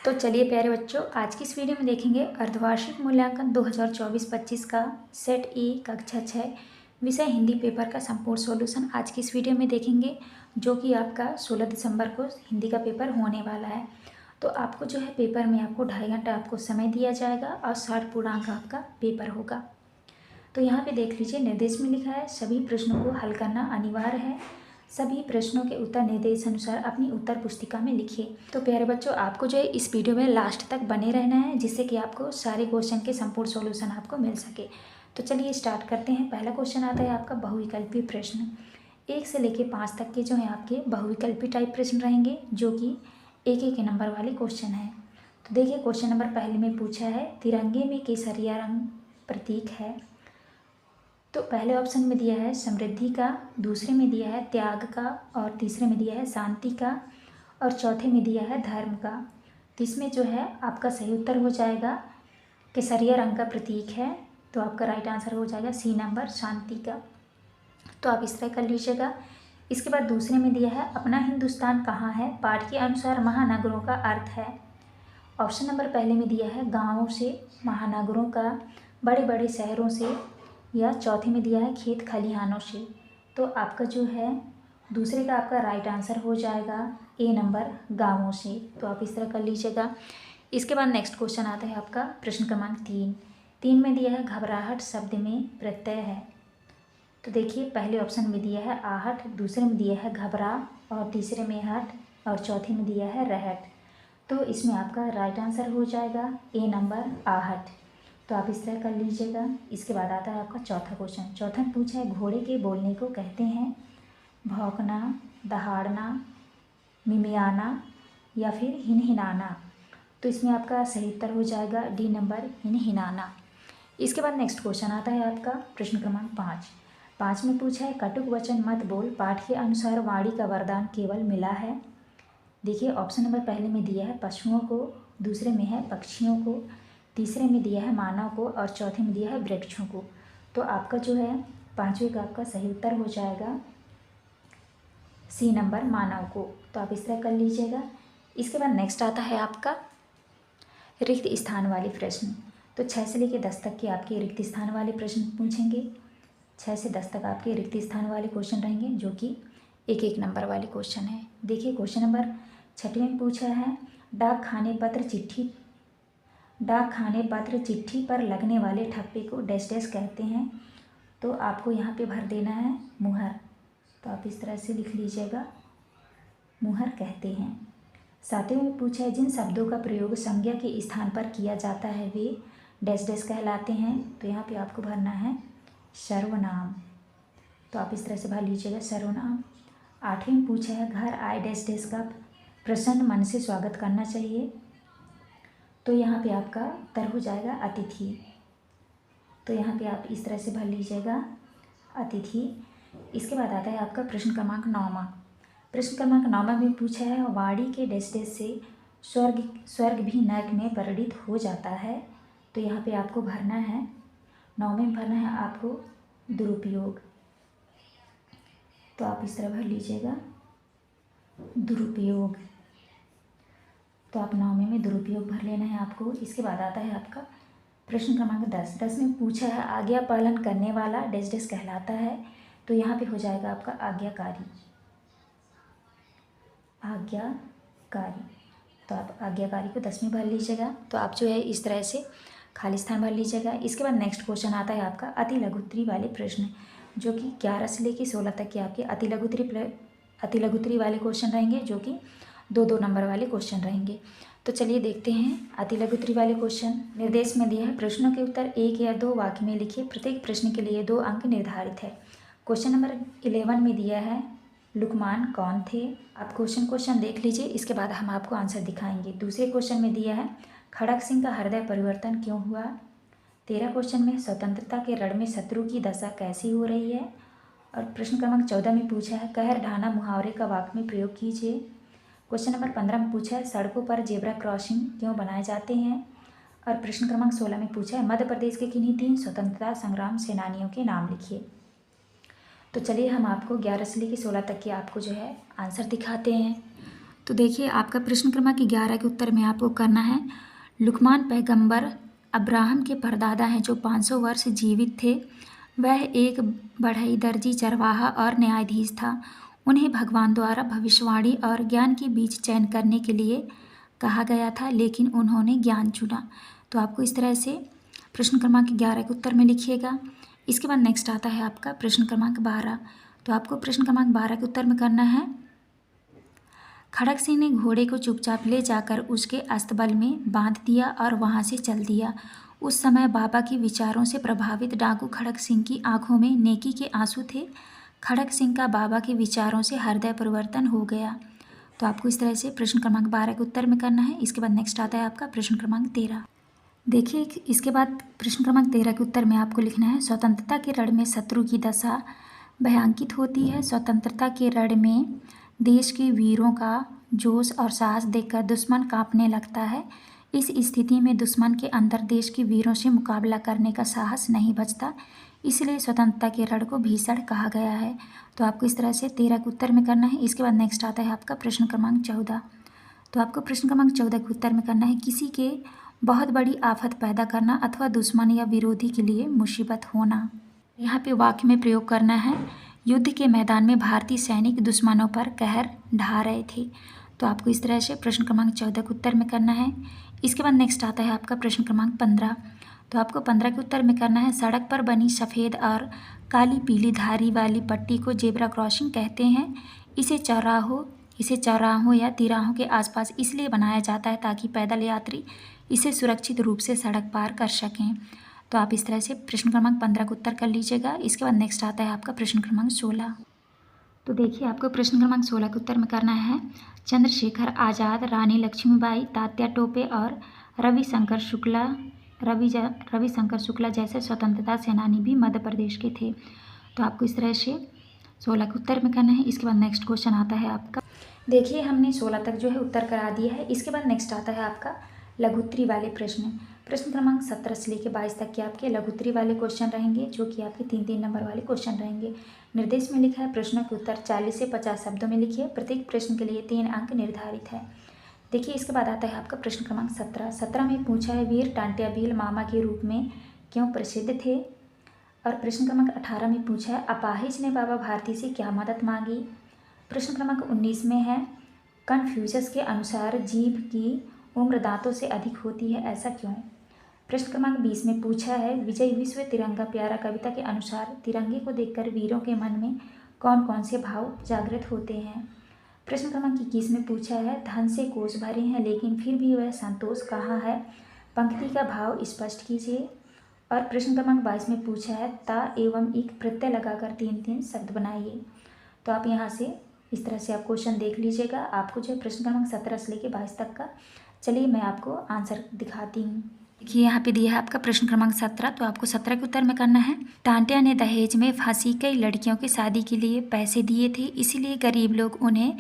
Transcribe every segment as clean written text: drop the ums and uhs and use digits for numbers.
तो चलिए प्यारे बच्चों, आज की इस वीडियो में देखेंगे अर्धवार्षिक मूल्यांकन 2024-25 का सेट ए कक्षा 6 विषय हिंदी पेपर का संपूर्ण सॉल्यूशन आज की इस वीडियो में देखेंगे, जो कि आपका 16 दिसंबर को हिंदी का पेपर होने वाला है। तो आपको जो है पेपर में आपको 2.5 घंटा आपको समय दिया जाएगा और 60 पूर्णांक आपका पेपर होगा। तो यहाँ पे देख लीजिए, निर्देश में लिखा है सभी प्रश्नों को हल करना अनिवार्य है। सभी प्रश्नों के उत्तर निर्देश अनुसार अपनी उत्तर पुस्तिका में लिखिए। तो प्यारे बच्चों, आपको जो है इस वीडियो में लास्ट तक बने रहना है, जिससे कि आपको सारे क्वेश्चन के संपूर्ण सॉल्यूशन आपको मिल सके। तो चलिए स्टार्ट करते हैं। पहला क्वेश्चन आता है आपका बहुविकल्पी प्रश्न। 1 से लेकर 5 तक के जो है आपके बहुविकल्पी टाइप प्रश्न रहेंगे, जो कि एक नंबर वाले क्वेश्चन है। तो देखिए, क्वेश्चन नंबर पहले में पूछा है तिरंगे में केसरिया रंग प्रतीक है। तो पहले ऑप्शन में दिया है समृद्धि का, दूसरे में दिया है त्याग का, और तीसरे में दिया है शांति का, और चौथे में दिया है धर्म का। तो इसमें जो है आपका सही उत्तर हो जाएगा केसरिया रंग का प्रतीक है। तो आपका राइट आंसर हो जाएगा सी नंबर, शांति का। तो आप इस तरह कर लीजिएगा। इसके बाद दूसरे में दिया है अपना हिंदुस्तान कहाँ है, पाठ के अनुसार महानगरों का अर्थ है। ऑप्शन नंबर पहले में दिया है गाँवों से, महानगरों का बड़े बड़े शहरों से, या चौथे में दिया है खेत खलिहानों से। तो आपका जो है दूसरे का आपका राइट आंसर हो जाएगा ए नंबर, गाँवों से। तो आप इस तरह कर लीजिएगा। इसके बाद नेक्स्ट क्वेश्चन आता है आपका प्रश्न क्रमांक 3 में दिया है घबराहट शब्द में प्रत्यय है। तो देखिए, पहले ऑप्शन में दिया है आहट, दूसरे में दिया है घबरा, और तीसरे में हट, और चौथे में दिया है रहट। तो इसमें आपका राइट आंसर हो जाएगा ए नंबर, आहट। तो आप इस तरह कर लीजिएगा। इसके बाद आता है आपका चौथा क्वेश्चन। चौथा में पूछा है घोड़े के बोलने को कहते हैं भौंकना, दहाड़ना, मिमियाना, या फिर हिनहिनाना। तो इसमें आपका सही उत्तर हो जाएगा डी नंबर, हिनहिनाना। इसके बाद नेक्स्ट क्वेश्चन आता है आपका प्रश्न क्रमांक 5 में पूछा है कटुक वचन मत बोल, पाठ के अनुसार वाणी का वरदान केवल मिला है। देखिए, ऑप्शन नंबर पहले में दिया है पशुओं को, दूसरे में है पक्षियों को, तीसरे में दिया है मानव को, और चौथे में दिया है वृक्षों को। तो आपका जो है पांचवें का आपका सही उत्तर हो जाएगा सी नंबर, मानव को। तो आप इस तरह कर लीजिएगा। इसके बाद नेक्स्ट आता है आपका रिक्त स्थान वाले प्रश्न। तो 6 से लेकर 10 तक के आपके रिक्त स्थान वाले प्रश्न पूछेंगे। 6 से 10 तक आपके रिक्त स्थान वाले क्वेश्चन रहेंगे, जो कि एक नंबर वाले क्वेश्चन है। देखिए, क्वेश्चन नंबर 6 में पूछा है डाक खाने पत्र चिट्ठी पर लगने वाले ठप्पे को डैश डैश कहते हैं। तो आपको यहाँ पे भर देना है मुहर। तो आप इस तरह से लिख लीजिएगा, मुहर कहते हैं। 7वें में पूछा है जिन शब्दों का प्रयोग संज्ञा के स्थान पर किया जाता है वे डैश डैश कहलाते हैं। तो यहाँ पे आपको भरना है सर्वनाम। तो आप इस तरह से भर लीजिएगा, सर्वनाम। 8वें में पूछा है घर आए डैश डैश का प्रसन्न मन से स्वागत करना चाहिए। तो यहाँ पे आपका उत्तर हो जाएगा अतिथि। तो यहाँ पे आप इस तरह से भर लीजिएगा, अतिथि। इसके बाद आता है आपका प्रश्न क्रमांक 9। प्रश्न क्रमांक 9 में पूछा है वाणी के डैश डैश से स्वर्ग भी नरक में परिणित हो जाता है। तो यहाँ पे आपको भरना है 9 में भरना है आपको दुरुपयोग। तो आप इस तरह भर लीजिएगा, दुरुपयोग। तो आप 9 में दुरुपयोग भर लेना है आपको। इसके बाद आता है आपका प्रश्न क्रमांक 10 में पूछा है आज्ञा पालन करने वाला डैश डैश कहलाता है। तो यहाँ पे हो जाएगा आपका आज्ञाकारी, आज्ञाकारी। तो आप आज्ञाकारी को 10 में भर लीजिएगा। तो आप जो है इस तरह से खाली स्थान भर लीजिएगा। इसके बाद नेक्स्ट क्वेश्चन आता है आपका अति लघुत्तरी वाले प्रश्न, जो कि 11 से लेकर 16 तक के आपके अति लघुत्तरी वाले क्वेश्चन रहेंगे, जो कि 2 नंबर वाले क्वेश्चन रहेंगे। तो चलिए देखते हैं अति लघुत्तरी वाले क्वेश्चन। निर्देश में दिया है प्रश्नों के उत्तर 1 या 2 वाक्य में लिखिए, प्रत्येक प्रश्न के लिए 2 अंक निर्धारित है। क्वेश्चन नंबर 11 में दिया है लुकमान कौन थे। आप क्वेश्चन देख लीजिए, इसके बाद हम आपको आंसर दिखाएंगे। दूसरे क्वेश्चन में दिया है खड़ग सिंह का हृदय परिवर्तन क्यों हुआ। 13 क्वेश्चन में स्वतंत्रता के रण में शत्रु की दशा कैसी हो रही है। और प्रश्न क्रमांक 14 में पूछा है कहर ढाना मुहावरे का वाक्य में प्रयोग कीजिए। क्वेश्चन नंबर 15 में पूछा है सड़कों पर जेब्रा क्रॉसिंग क्यों बनाए जाते हैं। और प्रश्न क्रमांक 16 में पूछा है मध्य प्रदेश के किन्हीं 3 स्वतंत्रता संग्राम सेनानियों के नाम लिखिए। तो चलिए हम आपको 11 से लेकर 16 तक के आपको जो है आंसर दिखाते हैं। तो देखिए आपका प्रश्न क्रमांक 11 के उत्तर में आपको करना है, लुकमान पैगंबर अब्राहम के परदादा हैं जो 500 वर्ष जीवित थे। वह एक बढ़ई दर्जी, चरवाहा और न्यायाधीश था। उन्हें भगवान द्वारा भविष्यवाणी और ज्ञान के बीच चयन करने के लिए कहा गया था, लेकिन उन्होंने ज्ञान चुना। तो आपको इस तरह से प्रश्न क्रमांक 11 के उत्तर में लिखिएगा। इसके बाद नेक्स्ट आता है आपका प्रश्न क्रमांक 12। तो आपको प्रश्न क्रमांक 12 के उत्तर में करना है, खड़ग सिंह ने घोड़े को चुपचाप ले जाकर उसके अस्तबल में बांध दिया और वहां से चल दिया। उस समय बाबा के विचारों से प्रभावित डाकू खड़ग सिंह की आंखों में नेकी के आंसू थे। खड़ग सिंह का बाबा के विचारों से हृदय परिवर्तन हो गया। तो आपको इस तरह से प्रश्न क्रमांक 12 के उत्तर में करना है। इसके बाद नेक्स्ट आता है आपका प्रश्न क्रमांक 13। देखिए इसके बाद प्रश्न क्रमांक 13 के उत्तर में आपको लिखना है, स्वतंत्रता के रण में शत्रु की दशा भयांकित होती है। स्वतंत्रता के रण में देश के वीरों का जोश और साहस देखकर दुश्मन कांपने लगता है। इस स्थिति में दुश्मन के अंदर देश के वीरों से मुकाबला करने का साहस नहीं बचता, इसलिए स्वतंत्रता के रण को भीषण कहा गया है। तो आपको इस तरह से 13 के उत्तर में करना है। इसके बाद नेक्स्ट आता है आपका प्रश्न क्रमांक 14। तो आपको प्रश्न क्रमांक 14 के उत्तर में करना है, किसी के बहुत बड़ी आफत पैदा करना अथवा दुश्मन या विरोधी के लिए मुसीबत होना। यहाँ पे वाक्य में प्रयोग करना है, युद्ध के मैदान में भारतीय सैनिक दुश्मनों पर कहर ढा रहे थे। तो आपको इस तरह से प्रश्न क्रमांक 14 के उत्तर में करना है। इसके बाद नेक्स्ट आता है आपका प्रश्न क्रमांक 15। तो आपको 15 के उत्तर में करना है, सड़क पर बनी सफ़ेद और काली पीली धारी वाली पट्टी को जेब्रा क्रॉसिंग कहते हैं। इसे चौराहों या तिराहों के आसपास इसलिए बनाया जाता है ताकि पैदल यात्री इसे सुरक्षित रूप से सड़क पार कर सकें। तो आप इस तरह से प्रश्न क्रमांक 15 का उत्तर कर लीजिएगा। इसके बाद नेक्स्ट आता है आपका प्रश्न क्रमांक 16। तो देखिए आपको प्रश्न क्रमांक 16 के उत्तर में करना है, चंद्रशेखर आज़ाद, रानी लक्ष्मीबाई, तात्या टोपे और रविशंकर शुक्ला जैसे स्वतंत्रता सेनानी भी मध्य प्रदेश के थे। तो आपको इस तरह से 16 के उत्तर में करना है। इसके बाद नेक्स्ट क्वेश्चन आता है आपका, देखिए हमने 16 तक जो है उत्तर करा दिया है। इसके बाद नेक्स्ट आता है आपका लघुत्तरी वाले प्रश्न। प्रश्न क्रमांक 17 से लेकर 22 तक के आपके लघुत्तरी वाले क्वेश्चन रहेंगे, जो कि आपके 3-3 नंबर वाले क्वेश्चन रहेंगे। निर्देश में लिखा है, प्रश्नों के उत्तर 40 से 50 शब्दों में लिखिए। प्रत्येक प्रश्न के लिए 3 अंक निर्धारित है। देखिए इसके बाद आता है आपका प्रश्न क्रमांक 17 में पूछा है, वीर टांट्या भील मामा के रूप में क्यों प्रसिद्ध थे। और प्रश्न क्रमांक 18 में पूछा है, अपाहिज ने बाबा भारती से क्या मदद मांगी। प्रश्न क्रमांक 19 में है, कन्फ्यूशस के अनुसार जीभ की उम्र दांतों से अधिक होती है, ऐसा क्यों। प्रश्न क्रमांक 20 में पूछा है, विजय विश्व तिरंगा प्यारा कविता के अनुसार तिरंगे को देखकर वीरों के मन में कौन कौन से भाव जागृत होते हैं। प्रश्न क्रमांक 21 में पूछा है, धन से कोष भरे हैं लेकिन फिर भी वह संतोष कहाँ है, पंक्ति का भाव स्पष्ट कीजिए। और प्रश्न क्रमांक 22 में पूछा है, ता एवं इक प्रत्यय लगाकर 3-3 शब्द बनाइए। तो आप यहाँ से इस तरह से आप क्वेश्चन देख लीजिएगा। आपको जो है प्रश्न क्रमांक 17 से लेकर 22 तक का, चलिए मैं आपको आंसर दिखाती हूँ। देखिए यहाँ पे दिया है आपका प्रश्न क्रमांक 17। तो आपको 17 के उत्तर में करना है, टांटिया ने दहेज में फंसी कई लड़कियों की शादी के लिए पैसे दिए थे, इसीलिए गरीब लोग उन्हें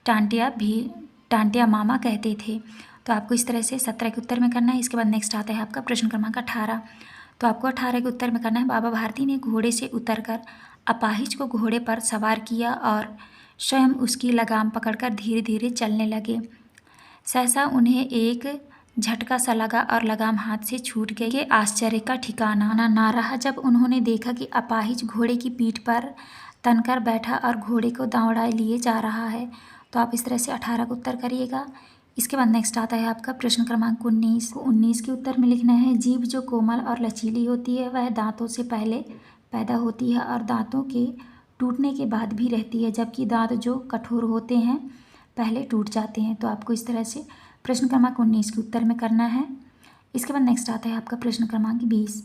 टांटिया मामा कहते थे। तो आपको इस तरह से 17 के उत्तर में करना है। इसके बाद नेक्स्ट आता है आपका प्रश्न क्रमांक 18। तो आपको 18 के उत्तर में करना है, बाबा भारती ने घोड़े से उतरकर अपाहिज को घोड़े पर सवार किया और स्वयं उसकी लगाम पकड़कर धीरे धीरे चलने लगे। सहसा उन्हें एक झटका सा लगा और लगाम हाथ से छूट गई। ये आश्चर्य का ठिकाना ना रहा जब उन्होंने देखा कि अपाहिज घोड़े की पीठ पर तनकर बैठा और घोड़े को दौड़ाए लिए जा रहा है। तो आप इस तरह से 18 का उत्तर करिएगा। इसके बाद नेक्स्ट आता है आपका प्रश्न क्रमांक 19। 19 के उत्तर में लिखना है, जीभ जो कोमल और लचीली होती है वह दांतों से पहले पैदा होती है और दांतों के टूटने के बाद भी रहती है, जबकि दांत जो कठोर होते हैं पहले टूट जाते हैं। तो आपको इस तरह से प्रश्न क्रमांक 19 के उत्तर में करना है। इसके बाद नेक्स्ट आता है आपका प्रश्न क्रमांक 20।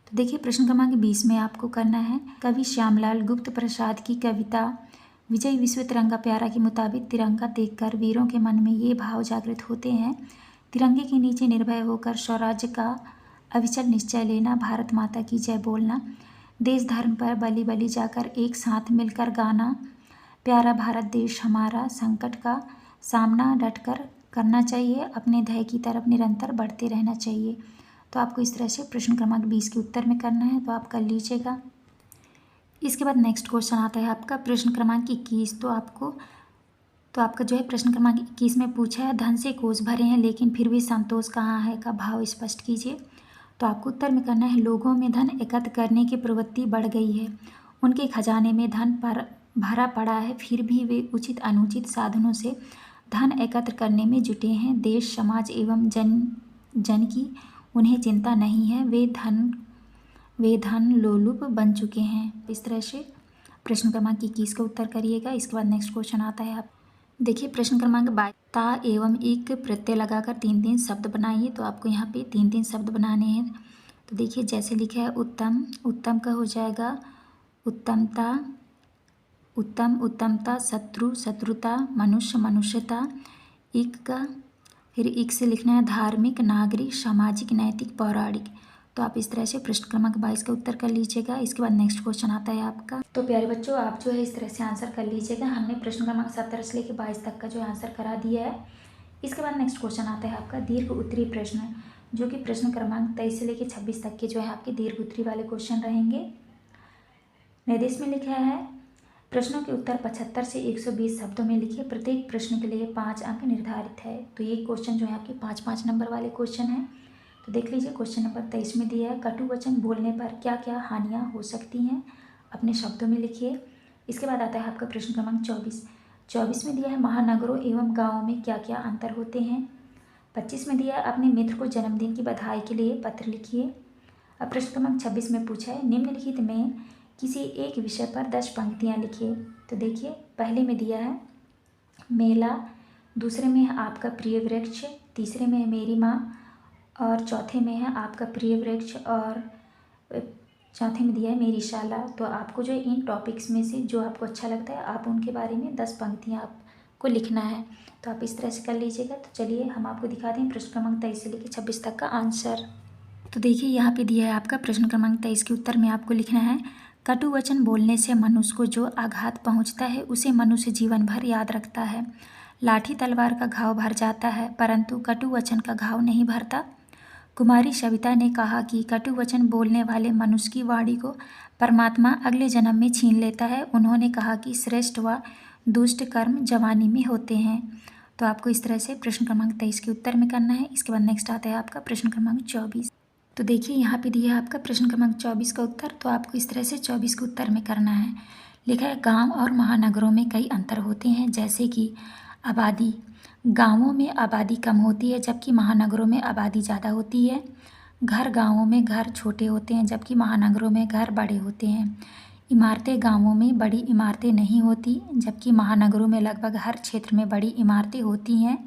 तो देखिए प्रश्न क्रमांक 20 में आपको करना है, कवि श्यामलाल गुप्त प्रसाद की कविता विजय विश्व तिरंगा प्यारा के मुताबिक तिरंगा देखकर वीरों के मन में ये भाव जागृत होते हैं, तिरंगे के नीचे निर्भय होकर स्वराज्य का अविचल निश्चय लेना, भारत माता की जय बोलना, देश धर्म पर बलि बलि जाकर एक साथ मिलकर गाना, प्यारा भारत देश हमारा, संकट का सामना डटकर करना चाहिए, अपने ध्येय की तरफ निरंतर बढ़ते रहना चाहिए। तो आपको इस तरह से प्रश्न क्रमांक 20 के उत्तर में करना है। तो आप कर लीजिएगा। इसके बाद नेक्स्ट क्वेश्चन आता है आपका प्रश्न क्रमांक 21। तो आपको तो आपका जो है प्रश्न क्रमांक 21 में पूछा है, धन से कोष भरे हैं लेकिन फिर भी संतोष कहाँ है का भाव स्पष्ट कीजिए। तो आपको उत्तर में करना है, लोगों में धन एकत्र करने की प्रवृत्ति बढ़ गई है, उनके खजाने में धन पर भरा पड़ा है, फिर भी वे उचित अनुचित साधनों से धन एकत्र करने में जुटे हैं। देश समाज एवं जन की उन्हें चिंता नहीं है, वे धन लोलुप बन चुके हैं। इस तरह से प्रश्न क्रमांक 21 का उत्तर करिएगा। इसके बाद नेक्स्ट क्वेश्चन आता है, आप देखिए प्रश्न क्रमांक 22, ता एवं एक प्रत्यय लगाकर 3-3 शब्द बनाइए। तो आपको यहाँ पे 3-3 शब्द बनाने हैं। तो देखिए जैसे लिखा है, उत्तम, उत्तम का हो जाएगा उत्तमता, उत्तम उत्तमता, शत्रु शत्रुता, मनुष्य मनुष्यता, इक का फिर इक से लिखना है धार्मिक, नागरिक, सामाजिक, नैतिक, पौराणिक। तो आप इस तरह से प्रश्न क्रमांक 22 का उत्तर कर लीजिएगा। इसके बाद नेक्स्ट क्वेश्चन आता है आपका। तो प्यारे बच्चों, आप जो है इस तरह से आंसर कर लीजिएगा। हमने प्रश्न क्रमांक 17 से लेकर 22 तक का जो आंसर करा दिया है। इसके बाद नेक्स्ट क्वेश्चन आता है आपका दीर्घ उत्तरीय प्रश्न, जो कि प्रश्न क्रमांक 23 से लेकर 26 तक के जो है आपके दीर्घ उत्तरीय वाले क्वेश्चन रहेंगे। निर्देश में लिखा है, प्रश्नों के उत्तर 75 से 120 शब्दों में लिखिए, प्रत्येक प्रश्न के लिए 5 अंक निर्धारित है। तो ये क्वेश्चन जो है आपके 5-5 नंबर वाले क्वेश्चन हैं। तो देख लीजिए क्वेश्चन नंबर 23 में दिया है, कटु वचन बोलने पर क्या क्या हानियाँ हो सकती हैं, अपने शब्दों में लिखिए। इसके बाद आता है आपका प्रश्न क्रमांक 24 में दिया है, महानगरों एवं गाँवों में क्या क्या अंतर होते हैं। 25 में दिया है, अपने मित्र को जन्मदिन की बधाई के लिए पत्र लिखिए। अब प्रश्न क्रमांक 26 में पूछा है, निम्नलिखित में किसी एक विषय पर 10 पंक्तियाँ लिखिए। तो देखिए पहले में दिया है मेला, दूसरे में है आपका प्रिय वृक्ष, तीसरे में है मेरी माँ, और चौथे में है आपका प्रिय वृक्ष, और चौथे में दिया है मेरी शाला। तो आपको जो इन टॉपिक्स में से जो आपको अच्छा लगता है, आप उनके बारे में 10 पंक्तियाँ आपको लिखना है। तो आप इस तरह से कर लीजिएगा। तो चलिए हम आपको दिखा दें प्रश्न क्रमांक 23 से लेकर 26 तक का आंसर। तो देखिए यहाँ पे दिया है आपका प्रश्न क्रमांक 23 के उत्तर में आपको लिखना है, कटु वचन बोलने से मनुष्य को जो आघात पहुँचता है उसे मनुष्य जीवन भर याद रखता है। लाठी तलवार का घाव भर जाता है परंतु कटु वचन का घाव नहीं भरता। कुमारी सविता ने कहा कि कटु वचन बोलने वाले मनुष्य की वाणी को परमात्मा अगले जन्म में छीन लेता है। उन्होंने कहा कि श्रेष्ठ व दुष्ट कर्म जवानी में होते हैं। तो आपको इस तरह से प्रश्न क्रमांक 23 के उत्तर में करना है। इसके बाद नेक्स्ट आता है आपका प्रश्न क्रमांक 24। तो देखिए यहाँ पे दिया है आपका प्रश्न क्रमांक 24 का उत्तर। तो आपको इस तरह से 24 के उत्तर में करना है। लिखा है, गाँव और महानगरों में कई अंतर होते हैं, जैसे कि आबादी, गांवों में आबादी कम होती है जबकि महानगरों में आबादी ज़्यादा होती है। घर, गांवों में घर छोटे होते हैं जबकि महानगरों में घर बड़े होते हैं। इमारतें, गांवों में बड़ी इमारतें नहीं होती जबकि महानगरों में लगभग हर क्षेत्र में बड़ी इमारतें होती हैं।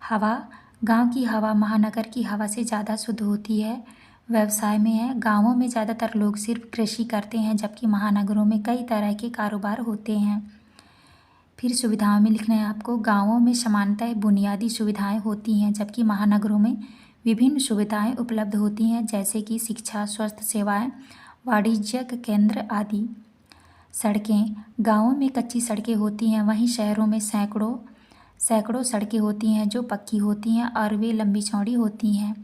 हवा, गांव की हवा महानगर की हवा से ज़्यादा शुद्ध होती है। व्यवसाय में है, गांवों में ज़्यादातर लोग सिर्फ कृषि करते हैं जबकि महानगरों में कई तरह के कारोबार होते हैं। फिर सुविधाओं में लिखना है आपको, गांवों में सामान्यतः बुनियादी सुविधाएं होती हैं जबकि महानगरों में विभिन्न सुविधाएं उपलब्ध होती हैं, जैसे कि शिक्षा, स्वास्थ्य सेवाएं, वाणिज्यिक केंद्र आदि। सड़कें, गांवों में कच्ची सड़कें होती हैं वहीं शहरों में सैकड़ों सड़कें होती हैं जो पक्की होती हैं और वे लंबी चौड़ी होती हैं।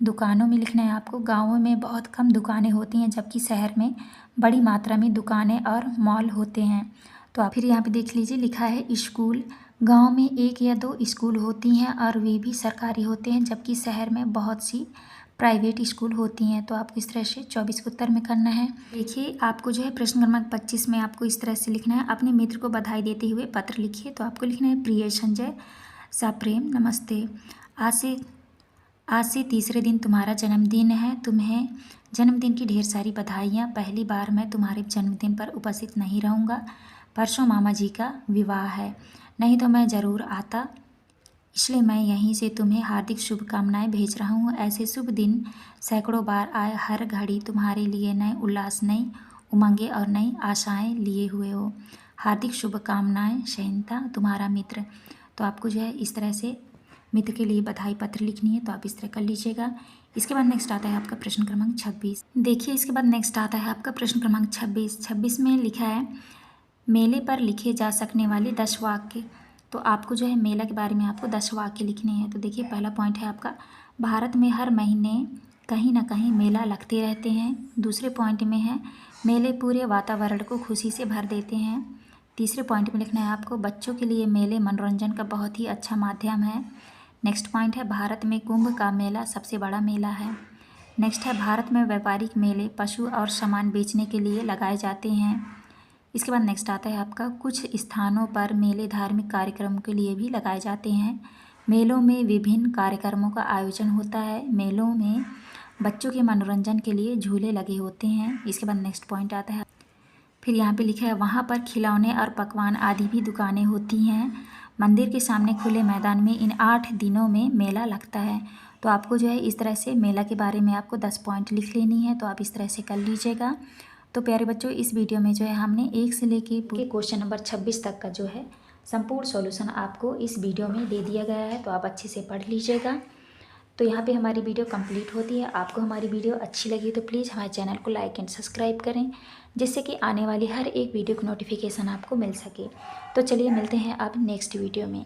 दुकानों में लिखना है आपको, गाँवों में बहुत कम दुकानें होती हैं जबकि शहर में बड़ी मात्रा में दुकानें और मॉल होते हैं। तो आप फिर यहाँ पे देख लीजिए, लिखा है स्कूल, गांव में 1 या 2 स्कूल होती हैं और वे भी सरकारी होते हैं जबकि शहर में बहुत सी प्राइवेट स्कूल होती हैं। तो आपको इस तरह से 24 के उत्तर में करना है। देखिए आपको जो है प्रश्न क्रमांक 25 में आपको इस तरह से लिखना है, अपने मित्र को बधाई देते हुए पत्र लिखिए। तो आपको लिखना है, प्रिय संजय, सप्रेम नमस्ते, आज से तीसरे दिन तुम्हारा जन्मदिन है। तुम्हें जन्मदिन की ढेर सारी बधाइयाँ। पहली बार मैं तुम्हारे जन्मदिन पर उपस्थित नहीं रहूँगा, परसों मामा जी का विवाह है, नहीं तो मैं ज़रूर आता, इसलिए मैं यहीं से तुम्हें हार्दिक शुभकामनाएं भेज रहा हूँ। ऐसे शुभ दिन सैकड़ों बार आए, हर घड़ी तुम्हारे लिए नए उल्लास, नई उमंगें और नई आशाएं लिए हुए हो। हार्दिक शुभकामनाएं शयनता, तुम्हारा मित्र। तो आपको जो है इस तरह से मित्र के लिए बधाई पत्र लिखनी है। तो आप इस तरह कर लीजिएगा। इसके बाद नेक्स्ट आता है आपका प्रश्न क्रमांक 26। देखिए इसके बाद नेक्स्ट आता है आपका प्रश्न क्रमांक 26 में लिखा है, मेले पर लिखे जा सकने वाले 10 वाक्य। तो आपको जो है मेला के बारे में आपको 10 वाक्य लिखने हैं। तो देखिए पहला पॉइंट है आपका, भारत में हर महीने कहीं ना कहीं मेला लगते रहते हैं। दूसरे पॉइंट में है, मेले पूरे वातावरण को खुशी से भर देते हैं। तीसरे पॉइंट में लिखना है आपको, बच्चों के लिए मेले मनोरंजन का बहुत ही अच्छा माध्यम है। नेक्स्ट पॉइंट है, भारत में कुंभ का मेला सबसे बड़ा मेला है। नेक्स्ट है, भारत में व्यापारिक मेले पशु और सामान बेचने के लिए लगाए जाते हैं। इसके बाद नेक्स्ट आता है आपका, कुछ स्थानों पर मेले धार्मिक कार्यक्रमों के लिए भी लगाए जाते हैं। मेलों में विभिन्न कार्यक्रमों का आयोजन होता है। मेलों में बच्चों के मनोरंजन के लिए झूले लगे होते हैं। इसके बाद नेक्स्ट पॉइंट आता है, फिर यहाँ पे लिखा है, वहाँ पर खिलौने और पकवान आदि भी दुकानें होती हैं। मंदिर के सामने खुले मैदान में इन 8 दिनों में मेला लगता है। तो आपको जो है इस तरह से मेला के बारे में आपको 10 पॉइंट लिख लेनी है, तो आप इस तरह से कर लीजिएगा। तो प्यारे बच्चों, इस वीडियो में जो है हमने 1 से लेके क्वेश्चन नंबर 26 तक का जो है संपूर्ण सॉल्यूशन आपको इस वीडियो में दे दिया गया है, तो आप अच्छे से पढ़ लीजिएगा। तो यहाँ पे हमारी वीडियो कंप्लीट होती है। आपको हमारी वीडियो अच्छी लगी तो प्लीज़ हमारे चैनल को लाइक एंड सब्सक्राइब करें, जिससे कि आने वाली हर एक वीडियो की नोटिफिकेशन आपको मिल सके। तो चलिए मिलते हैं अब नेक्स्ट वीडियो में।